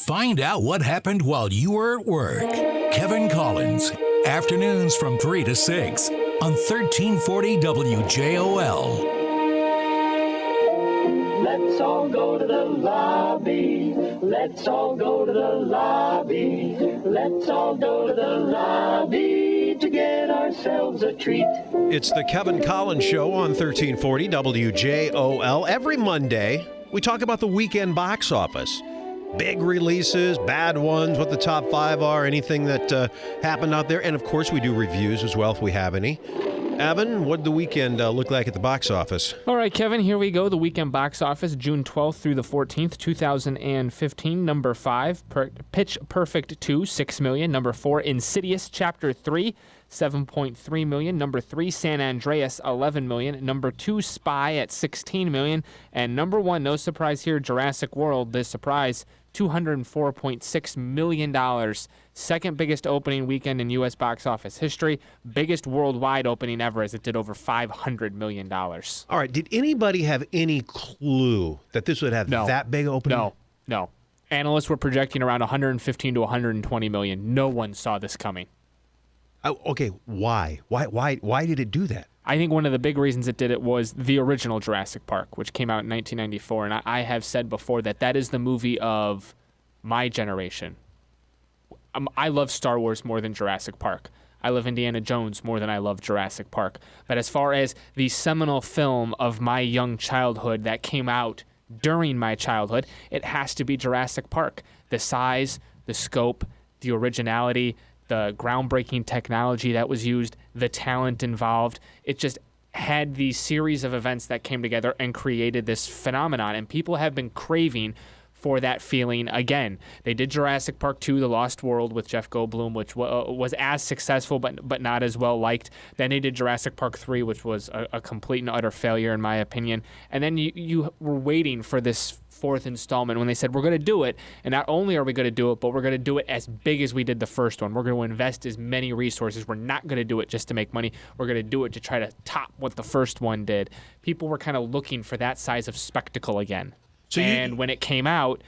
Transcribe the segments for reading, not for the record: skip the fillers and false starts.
Find out what happened while you were at work. Kevin Collins, afternoons from 3 to 6 on 1340 WJOL. Let's all go to the lobby. Let's all go to the lobby. Let's all go to the lobby to get ourselves a treat. It's the Kevin Collins Show on 1340 WJOL. Every Monday, we talk about the weekend box office. Big releases, bad ones, what the top 5 are, anything that happened out there. And, of course, we do reviews as well if we have any. Evan, what did the weekend look like at the box office? All right, Kevin, here we go. The weekend box office, June 12th through the 14th, 2015. Number 5, Pitch Perfect 2, $6 million. Number 4, Insidious Chapter 3, $7.3 million. Number 3, San Andreas, $11 million. Number 2, Spy at $16 million. And number 1, no surprise here, Jurassic World, the surprise, $204.6 million. Second biggest opening weekend in U.S. box office history. Biggest worldwide opening ever, as it did over $500 million. All right. Did anybody have any clue that this would have that big opening? No. Analysts were projecting around 115 to 120 million. No one saw this coming. Oh, okay. Why? Why did it do that? I think one of the big reasons it did it was the original Jurassic Park, which came out in 1994. And I have said before that is the movie of my generation. I love Star Wars more than Jurassic Park. I love Indiana Jones more than I love Jurassic Park. But as far as the seminal film of my young childhood that came out during my childhood, it has to be Jurassic Park. The size, the scope, the originality, the groundbreaking technology that was used, the talent involved. It just had these series of events that came together and created this phenomenon. And people have been craving for that feeling again. They did Jurassic Park 2, The Lost World with Jeff Goldblum, which was as successful but not as well liked. Then they did Jurassic Park 3, which was a complete and utter failure in my opinion. And then you were waiting for this fourth installment when they said, we're going to do it, and not only are we going to do it, but we're going to do it as big as we did the first one. We're going to invest as many resources. We're not going to do it just to make money. We're going to do it to try to top what the first one did. People were kind of looking for that size of spectacle again. And when it came out,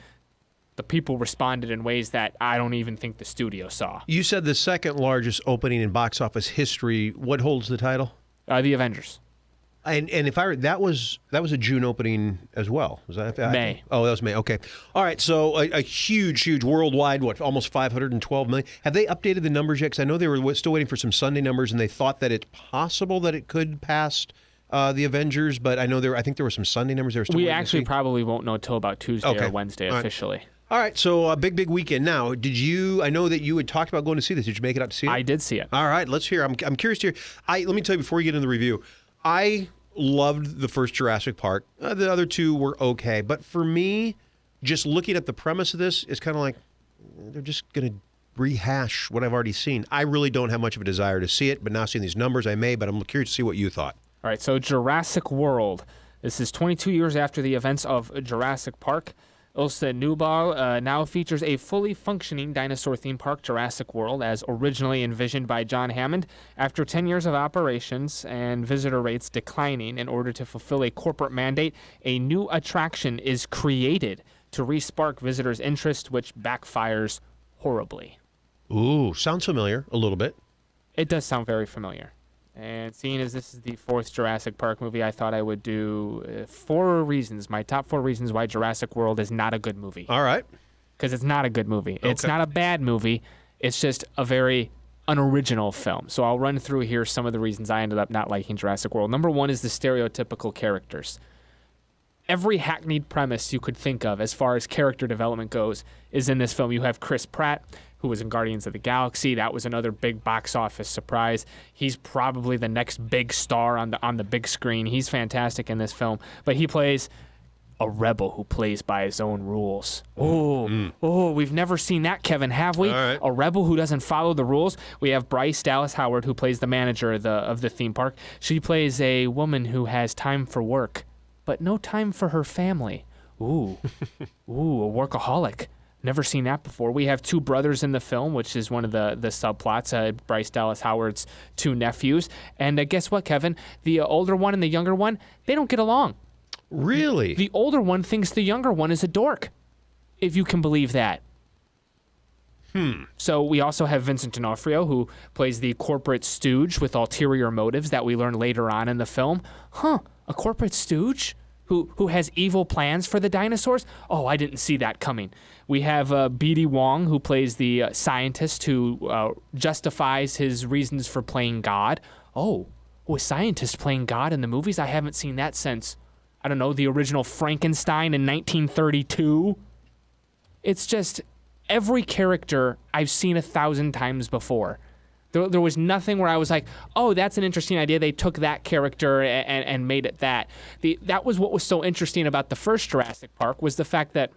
the people responded in ways that I don't even think the studio saw. You said the second largest opening in box office history. What holds the title? The Avengers. And if I that was a June opening as well. Was that May? Oh, that was May. Okay. All right. So a huge worldwide, almost 512 million. Have they updated the numbers yet? Because I know they were still waiting for some Sunday numbers, and they thought that it's possible that it could pass the Avengers, but I think there were some Sunday numbers. We actually probably won't know till about Tuesday or Wednesday officially. All right, so a big weekend. Now, I know that you had talked about going to see this. Did you make it out to see it? I did see it. All right, let's hear. I'm curious to hear. Let me tell you before you get into the review, I loved the first Jurassic Park. The other two were okay, but for me, just looking at the premise of this, it's kind of like they're just going to rehash what I've already seen. I really don't have much of a desire to see it, but now seeing these numbers, I may, but I'm curious to see what you thought. All right, so Jurassic World. This is 22 years after the events of Jurassic Park. Ilse Neubau now features a fully functioning dinosaur theme park, Jurassic World, as originally envisioned by John Hammond. After 10 years of operations and visitor rates declining in order to fulfill a corporate mandate, a new attraction is created to re-spark visitors' interest, which backfires horribly. Ooh, sounds familiar a little bit. It does sound very familiar. And seeing as this is the fourth Jurassic Park movie, I thought I would do 4 reasons, my top 4 reasons why Jurassic World is not a good movie. All right. Because it's not a good movie. Okay. It's not a bad movie. It's just a very unoriginal film. So I'll run through here some of the reasons I ended up not liking Jurassic World. Number 1 is the stereotypical characters. Every hackneyed premise you could think of as far as character development goes is in this film. You have Chris Pratt, who was in Guardians of the Galaxy. That was another big box office surprise. He's probably the next big star on the big screen. He's fantastic in this film. But he plays a rebel who plays by his own rules. Oh, we've never seen that, Kevin, have we? All right. A rebel who doesn't follow the rules. We have Bryce Dallas Howard, who plays the manager of the theme park. She plays a woman who has time for work, but no time for her family. Ooh, a workaholic. Never seen that before. We have 2 brothers in the film, which is one of the subplots, Bryce Dallas Howard's 2 nephews. And guess what, Kevin? The older one and the younger one, they don't get along. Really? The older one thinks the younger one is a dork, if you can believe that. So we also have Vincent D'Onofrio, who plays the corporate stooge with ulterior motives that we learn later on in the film. A corporate stooge who has evil plans for the dinosaurs? Oh, I didn't see that coming. We have B.D. Wong, who plays the scientist who justifies his reasons for playing God. Oh, a scientist playing God in the movies? I haven't seen that since, I don't know, the original Frankenstein in 1932. It's just every character I've seen 1,000 times before. There was nothing where I was like, oh, that's an interesting idea. They took that character and made it that. That was what was so interesting about the first Jurassic Park, was the fact that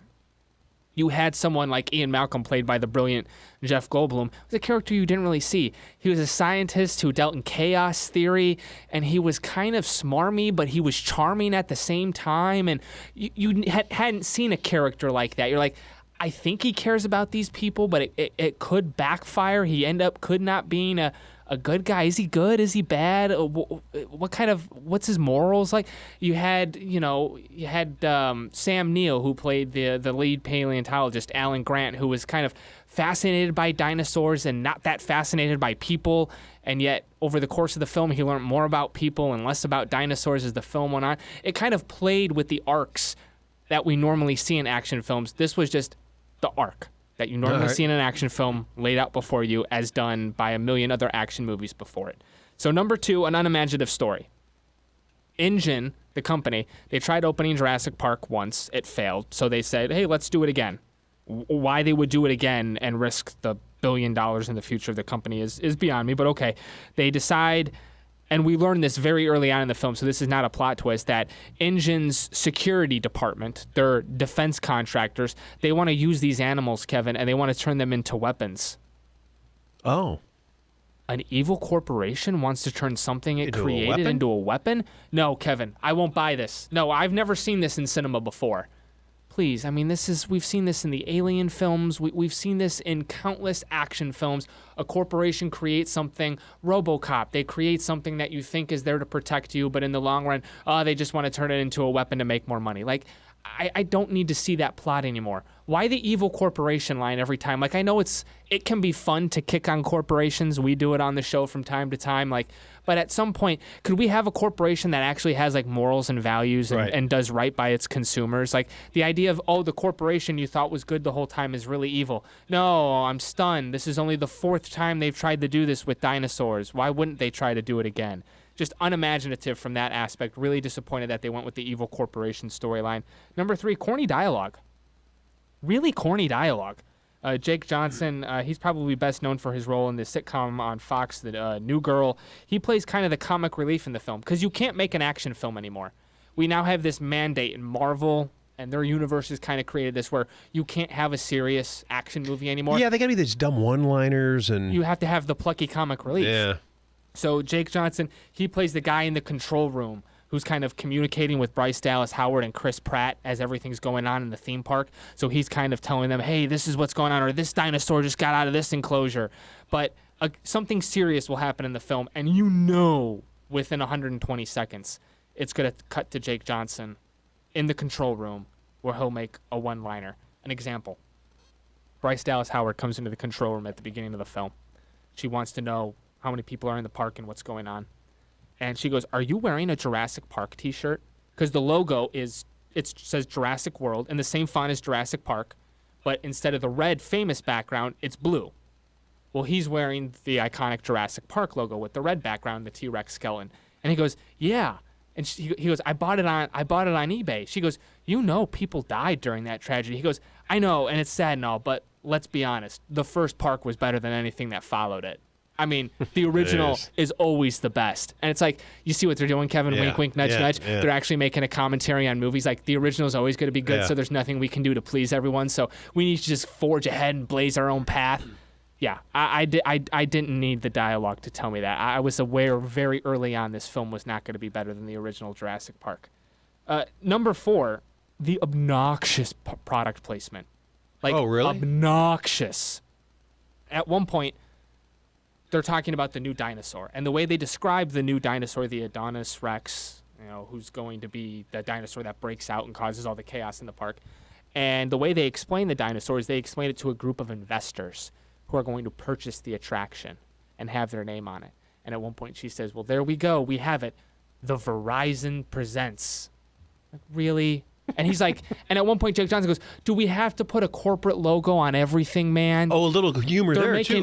you had someone like Ian Malcolm, played by the brilliant Jeff Goldblum, was a character you didn't really see. He was a scientist who dealt in chaos theory, and he was kind of smarmy, but he was charming at the same time. And you hadn't seen a character like that. You're like, I think he cares about these people, but it could backfire. He could not being a good guy. Is he good? Is he bad? What's his morals like? You had Sam Neill, who played the lead paleontologist, Alan Grant, who was kind of fascinated by dinosaurs and not that fascinated by people. And yet, over the course of the film, he learned more about people and less about dinosaurs as the film went on. It kind of played with the arcs that we normally see in action films. This was just the arc that you normally see in an action film laid out before you, as done by a million other action movies before it. So number 2, an unimaginative story. InGen, the company, they tried opening Jurassic Park once. It failed. So they said, hey, let's do it again. Why they would do it again and risk the $1 billion in the future of the company is beyond me, but okay. They decide, and we learned this very early on in the film, so this is not a plot twist, that InGen's security department, their defense contractors, they want to use these animals, Kevin, and they want to turn them into weapons. Oh. An evil corporation wants to turn something it created into a weapon? No, Kevin, I won't buy this. No, I've never seen this in cinema before. Please, I mean, we've seen this in the Alien films. We've seen this in countless action films. A corporation creates something. RoboCop, they create something that you think is there to protect you, but in the long run, they just want to turn it into a weapon to make more money. Like, I don't need to see that plot anymore. Why the evil corporation line every time? Like, I know it can be fun to kick on corporations. We do it on the show from time to time. Like, but at some point, could we have a corporation that actually has like morals and values and does right by its consumers? Like the idea of, the corporation you thought was good the whole time is really evil. No, I'm stunned. This is only the 4th time they've tried to do this with dinosaurs. Why wouldn't they try to do it again? Just unimaginative from that aspect. Really disappointed that they went with the evil corporation storyline. Number 3, corny dialogue. Really corny dialogue. Jake Johnson, he's probably best known for his role in the sitcom on Fox, The New Girl. He plays kind of the comic relief in the film because you can't make an action film anymore. We now have this mandate in Marvel, and their universe has kind of created this where you can't have a serious action movie anymore. Yeah, they gotta be these dumb one-liners, and you have to have the plucky comic relief. Yeah. So Jake Johnson, he plays the guy in the control room who's kind of communicating with Bryce Dallas Howard and Chris Pratt as everything's going on in the theme park. So he's kind of telling them, hey, this is what's going on, or this dinosaur just got out of this enclosure. But something serious will happen in the film, and within 120 seconds, it's going to cut to Jake Johnson in the control room where he'll make a one-liner. An example. Bryce Dallas Howard comes into the control room at the beginning of the film. She wants to know how many people are in the park and what's going on. And she goes, are you wearing a Jurassic Park t-shirt? Because the logo says Jurassic World in the same font as Jurassic Park, but instead of the red famous background, it's blue. Well, he's wearing the iconic Jurassic Park logo with the red background, the T-Rex skeleton. And he goes, yeah. And he goes, I bought it on eBay. She goes, people died during that tragedy. He goes, I know, and it's sad and all, but let's be honest. The first park was better than anything that followed it. I mean, the original is always the best. And it's like, you see what they're doing, Kevin? Yeah, wink, wink, nudge, nudge. Yeah. They're actually making a commentary on movies. Like, the original is always going to be good, so there's nothing we can do to please everyone. So we need to just forge ahead and blaze our own path. Yeah, I didn't need the dialogue to tell me that. I was aware very early on this film was not going to be better than the original Jurassic Park. Number 4, the obnoxious product placement. Like, oh, really? Obnoxious. At one point, they're talking about the new dinosaur. And the way they describe the new dinosaur, the Adonis Rex, who's going to be the dinosaur that breaks out and causes all the chaos in the park. And the way they explain the dinosaur is they explain it to a group of investors. who are going to purchase the attraction and have their name on it. And at one point she says, well, there we go. We have it. The Verizon presents. Like, really? And he's like, and at one point Jake Johnson goes, do we have to put a corporate logo on everything, man? Oh, a little humor too.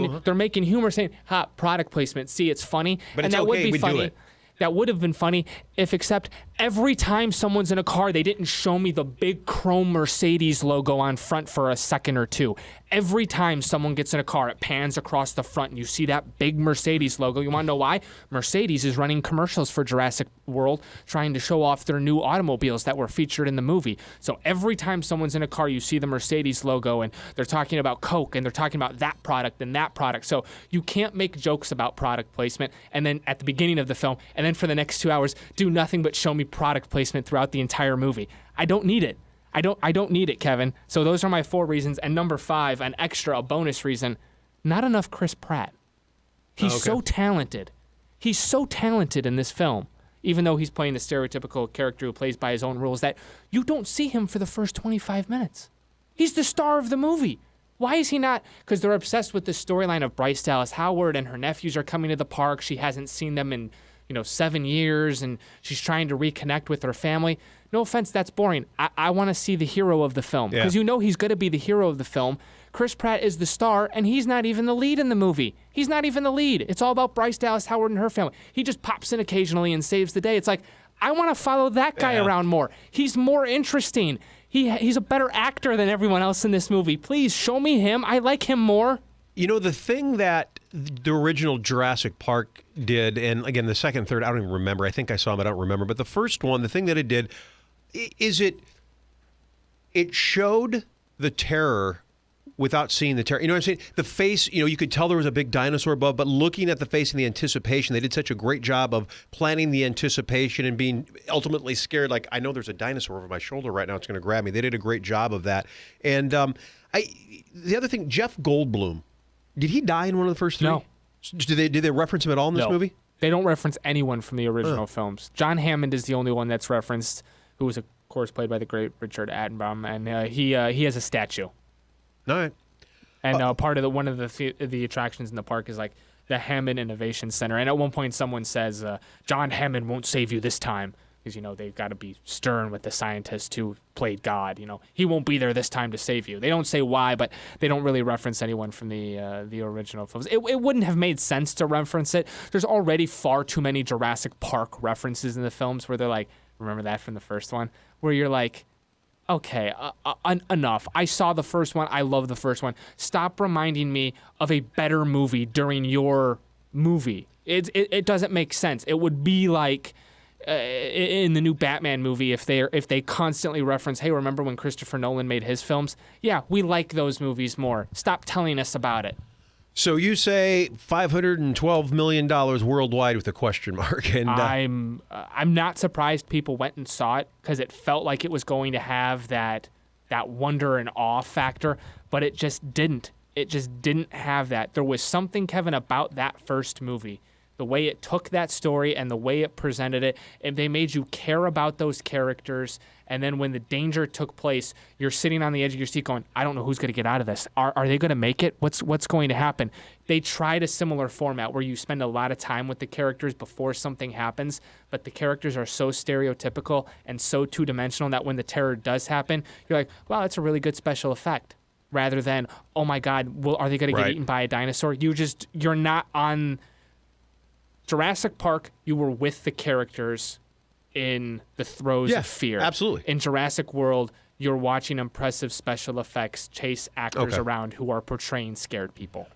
Huh? They're making humor saying, product placement. See, it's funny. But and it's that okay, would be we funny. do it. That would have been funny if, except every time someone's in a car, they didn't show me the big chrome Mercedes logo on front for a second or two. Every time someone gets in a car, it pans across the front and you see that big Mercedes logo. You want to know why? Mercedes is running commercials for Jurassic World trying to show off their new automobiles that were featured in the movie. So every time someone's in a car, you see the Mercedes logo and they're talking about Coke and they're talking about that product and that product. So you can't make jokes about product placement and then at the beginning of the film and then for the next 2 hours do nothing but show me product placement throughout the entire movie. I don't need it. I don't need it, Kevin. So those are my 4 reasons. And number 5, an extra, a bonus reason, not enough Chris Pratt. He's so talented. He's so talented in this film, even though he's playing the stereotypical character who plays by his own rules, that you don't see him for the first 25 minutes. He's the star of the movie. Why is he not? Because they're obsessed with the storyline of Bryce Dallas Howard and her nephews are coming to the park. She hasn't seen them in 7 years, and she's trying to reconnect with her family. No offense, that's boring. I want to see the hero of the film because he's going to be the hero of the film. Chris Pratt is the star, and he's not even the lead in the movie. He's not even the lead. It's all about Bryce Dallas Howard and her family. He just pops in occasionally and saves the day. It's like, I want to follow that guy around more. He's more interesting. He's a better actor than everyone else in this movie. Please show me him. I like him more. You know, the thing that the original Jurassic Park did, and again, the second, third, I don't even remember. I think I saw them, I don't remember. But the first one, the thing that it did is it showed the terror without seeing the terror. You know what I'm saying? The face, you could tell there was a big dinosaur above, but looking at the face and the anticipation, they did such a great job of planning the anticipation and being ultimately scared. Like, I know there's a dinosaur over my shoulder right now. It's going to grab me. They did a great job of that. And the other thing, Jeff Goldblum, did he die in one of the first 3? No. Did they reference him at all in this movie? They don't reference anyone from the original films. John Hammond is the only one that's referenced, who was, of course, played by the great Richard Attenborough, and he has a statue. All right. And part of one of the attractions in the park is like the Hammond Innovation Center. And at one point, someone says, "John Hammond won't save you this time," because they've got to be stern with the scientist who played God. He won't be there this time to save you. They don't say why, but they don't really reference anyone from the original films. It wouldn't have made sense to reference it. There's already far too many Jurassic Park references in the films where they're like, remember that from the first one? Where you're like, okay, enough. I saw the first one. I love the first one. Stop reminding me of a better movie during your movie. It doesn't make sense. It would be like in the new Batman movie if they constantly reference, hey, remember when Christopher Nolan made his films? Yeah, we like those movies more. Stop telling us about it. So you say $512 million worldwide with a question mark, and I'm not surprised people went and saw it because it felt like it was going to have that wonder and awe factor, but it just didn't. It just didn't have that. There was something, Kevin, about that first movie. The way it took that story and the way it presented it, and they made you care about those characters. And then when the danger took place, you're sitting on the edge of your seat going, I don't know who's going to get out of this. Are they going to make it? What's going to happen? They tried a similar format where you spend a lot of time with the characters before something happens, but the characters are so stereotypical and so two-dimensional that when the terror does happen, you're like, wow, that's a really good special effect. Rather than, oh my God, are they going to get eaten by a dinosaur? You're not on Jurassic Park. You were with the characters in the throes of fear. Absolutely. In Jurassic World, you're watching impressive special effects chase actors around who are portraying scared people.